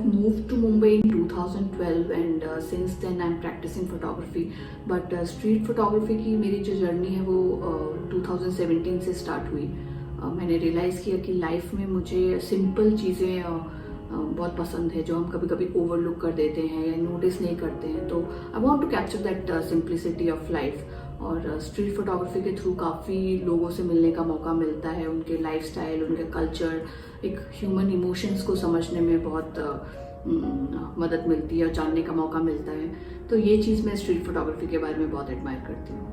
I've moved to Mumbai in 2012 and since then I'm practicing photography. But street photography की मेरी जो journey है वो 2017 से स्टार्ट हुई. मैंने रियलाइज़ किया कि लाइफ में मुझे सिंपल चीज़ें बहुत पसंद है जो हम कभी कभी ओवरलुक कर देते हैं या नोटिस नहीं करते हैं. तो I want to capture that simplicity of life. और स्ट्रीट फोटोग्राफी के थ्रू काफ़ी लोगों से मिलने का मौका मिलता है, उनके लाइफस्टाइल, उनके कल्चर, एक ह्यूमन इमोशंस को समझने में बहुत मदद मिलती है और जानने का मौका मिलता है. तो ये चीज़ मैं स्ट्रीट फोटोग्राफी के बारे में बहुत एडमायर करती हूँ.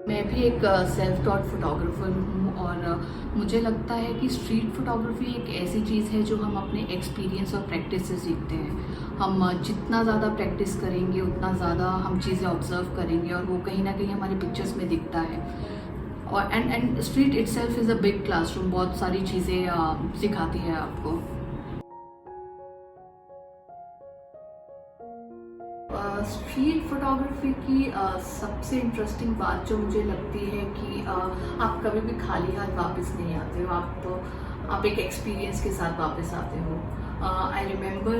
मैं भी एक सेल्फ टॉट फोटोग्राफर हूँ और मुझे लगता है कि स्ट्रीट फोटोग्राफी एक ऐसी चीज़ है जो हम अपने एक्सपीरियंस और प्रैक्टिस से सीखते हैं. हम जितना ज़्यादा प्रैक्टिस करेंगे उतना ज़्यादा हम चीज़ें ऑब्जर्व करेंगे और वो कहीं ना कहीं हमारी पिक्चर्स में दिखता है. और and street itself is a big classroom, बहुत सारी चीज़ें सिखाती है आपको. स्ट्रीट फोटोग्राफी की सबसे इंटरेस्टिंग बात जो मुझे लगती है कि आप कभी भी खाली हाथ वापस नहीं आते हो. आप एक एक्सपीरियंस के साथ वापस आते हो. आई रिमेंबर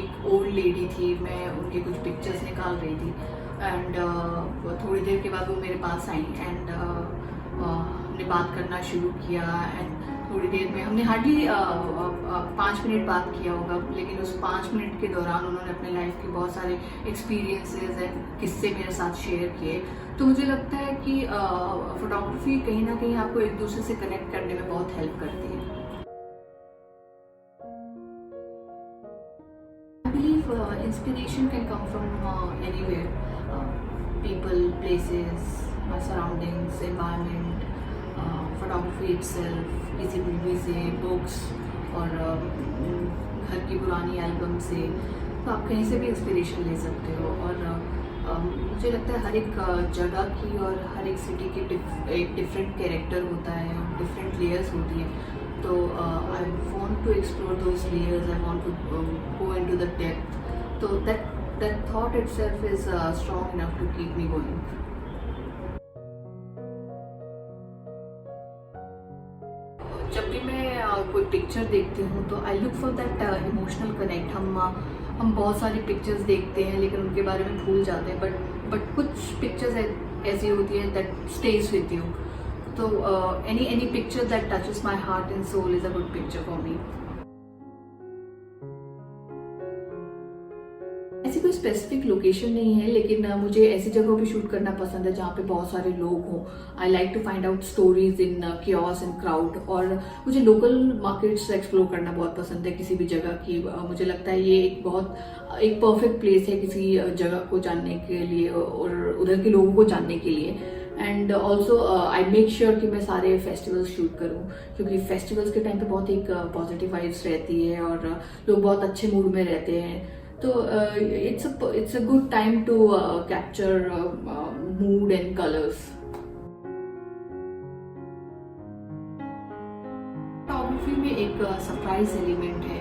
एक ओल्ड लेडी थी, मैं उनके कुछ पिक्चर्स निकाल रही थी एंड थोड़ी देर के बाद वो मेरे पास आई एंड हमने बात करना शुरू किया. एंड थोड़ी देर में हमने हार्डली 5 मिनट बात किया होगा, लेकिन उस 5 मिनट के दौरान उन्होंने अपने लाइफ के बहुत सारे एक्सपीरियंसेस एंड किस्से मेरे साथ शेयर किए. तो मुझे लगता है कि फोटोग्राफी कहीं ना कहीं आपको एक दूसरे से कनेक्ट करने में बहुत हेल्प करती है. I believe inspiration can come from anywhere. People, places, surroundings, environment, photography itself, किसी मूवी से, बुक्स और घर की पुरानी एल्बम से. तो आप कहीं से भी इंस्पिरेशन ले सकते हो. और मुझे लगता है हर एक जगह की और हर एक सिटी की एक डिफरेंट कैरेक्टर होता है, डिफरेंट लेयर्स होती हैं. तो I want to explore those layers, I want to go into the depth. तो that thought itself is strong enough to keep me going. जब भी मैं कोई पिक्चर देखती हूँ तो I look for that emotional connect. हम बहुत सारी पिक्चर्स देखते हैं लेकिन उनके बारे में भूल जाते हैं. बट कुछ पिक्चर्स ऐसी होती हैं दैट स्टेज विद यू. तो any picture that touches my heart and soul is a good picture for me. ऐसी कोई स्पेसिफिक लोकेशन नहीं है, लेकिन मुझे ऐसी जगहों पे शूट करना पसंद है जहाँ पे बहुत सारे लोग हों. I like to find out stories in chaos and crowd. और मुझे लोकल मार्केट्स एक्सप्लोर करना बहुत पसंद है किसी भी जगह की. मुझे लगता है ये एक परफेक्ट प्लेस है किसी जगह को जानने के लिए और उधर के लोगों को जानने के लिए. And also I make sure कि मैं सारे फेस्टिवल्स शूट करूँ, क्योंकि फेस्टिवल्स के टाइम पे बहुत एक पॉजिटिव वाइब्स रहती है और लोग बहुत अच्छे मूड में रहते हैं. तो it's a good time to capture mood and colors. Photography में एक सरप्राइज एलिमेंट है.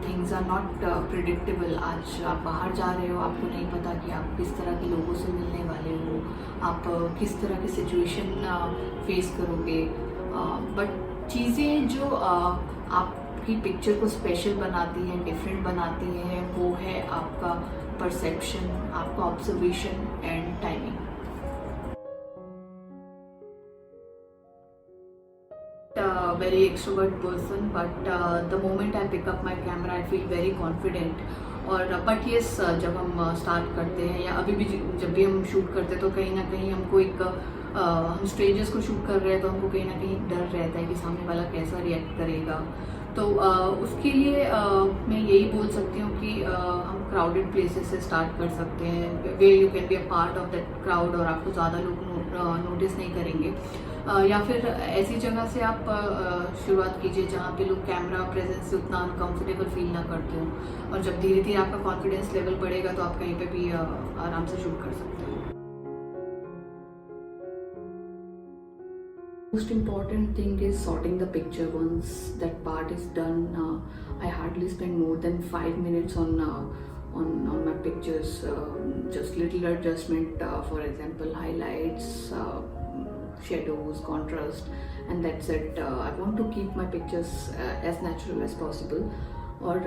Things are not predictable. आज आप बाहर जा रहे हो, आपको नहीं पता कि आप किस तरह के लोगों से मिलने वाले हो, आप किस तरह की सिचुएशन फेस करोगे. बट चीज़ें जो आपकी पिक्चर को स्पेशल बनाती हैं, डिफरेंट बनाती हैं, वो है आपका परसेप्शन, आपका observation and timing. Very extrovert person, but the moment I pick up my camera, I feel very confident. और बट येस, जब हम स्टार्ट करते हैं या अभी भी जब भी हम शूट करते हैं तो कहीं ना कहीं हमको हम स्ट्रेंजर्स को शूट कर रहे हैं तो हमको कहीं ना कहीं डर रहता है कि सामने वाला कैसा रिएक्ट करेगा. तो उसके लिए मैं यही बोल सकती हूँ कि हम क्राउडेड प्लेसेस से स्टार्ट कर सकते हैं, way you can be a part of that crowd और आपको ज़्यादा लोग नोटिस नहीं करेंगे. या फिर ऐसी जगह से आप शुरुआत कीजिए जहाँ पे लोग कैमरा प्रेजेंस से उतना अनकंफर्टेबल फील ना करते हो. और जब धीरे धीरे आपका कॉन्फिडेंस लेवल बढ़ेगा तो आप कहीं पे भी आराम से शूट कर सकते हो. Most important thing is sorting the picture. Once that part is done, I hardly spend more than 5 minutes on my pictures. Just little adjustment, for example highlights, shadows, contrast, and that's it. I want to keep my pictures as natural as possible. और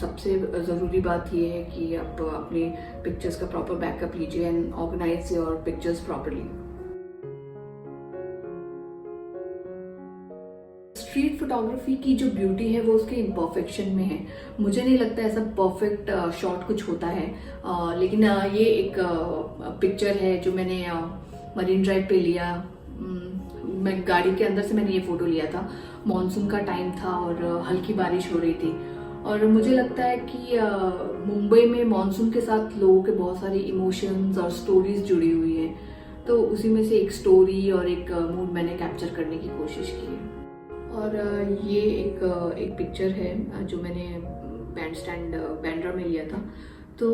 सबसे ज़रूरी बात ये है कि आप अपने pictures का प्रॉपर बैकअप लीजिए and organise your pictures properly. Street photography की जो ब्यूटी है वो उसके इम्परफेक्शन में है। मुझे नहीं लगता ऐसा परफेक्ट शॉट कुछ होता है, लेकिन ये एक पिक्चर है जो मैंने मरीन ड्राइव पे लिया। मैं गाड़ी के अंदर से मैंने ये फ़ोटो लिया था। मॉनसून का टाइम था और हल्की बारिश हो रही थी, और मुझे लगता है कि मुंबई में मॉनसून के साथ लोगों के बहुत सारे इमोशंस और स्टोरीज जुड़ी हुई हैं, तो उसी में से एक स्टोरी और एक मूड मैंने कैप्चर करने की कोशिश की है। और ये एक पिक्चर है जो मैंने बैंड स्टैंड बांद्रा में लिया था। तो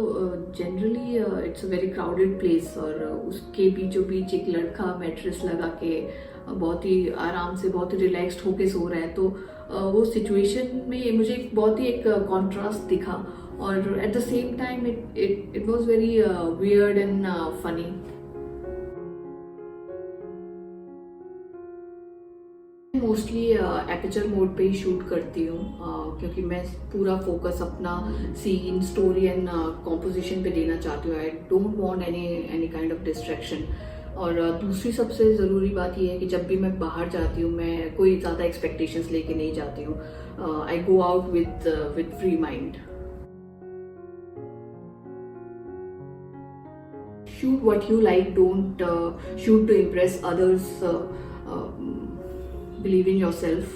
generally it's a very crowded place, और उसके बीचों बीच एक लड़का मैट्रेस लगा के बहुत ही आराम से, बहुत ही रिलैक्स्ड होके सो रहा है। तो वो सिचुएशन में मुझे बहुत ही एक कॉन्ट्रास्ट दिखा, और at the same time it was very weird and funny. Mostly aperture mode पे ही शूट करती हूँ, क्योंकि मैं पूरा फोकस अपना सीन, स्टोरी एंड कॉम्पोजिशन पे देना चाहती हूँ। I don't want any kind of distraction. और दूसरी सबसे ज़रूरी बात यह है कि जब भी मैं बाहर जाती हूँ, मैं कोई ज़्यादा एक्सपेक्टेशंस लेके नहीं जाती हूँ। I go out with free mind. Shoot what you like, don't shoot to impress others. Believe in yourself,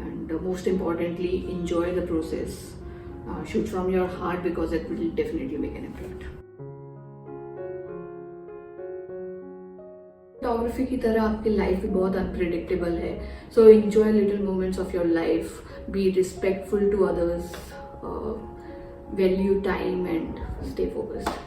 and most importantly, enjoy the process. Shoot from your heart, because it will definitely make an impact. Photography की तरह आपकी life भी बहुत unpredictable है, so enjoy little moments of your life, be respectful to others, value time and stay focused.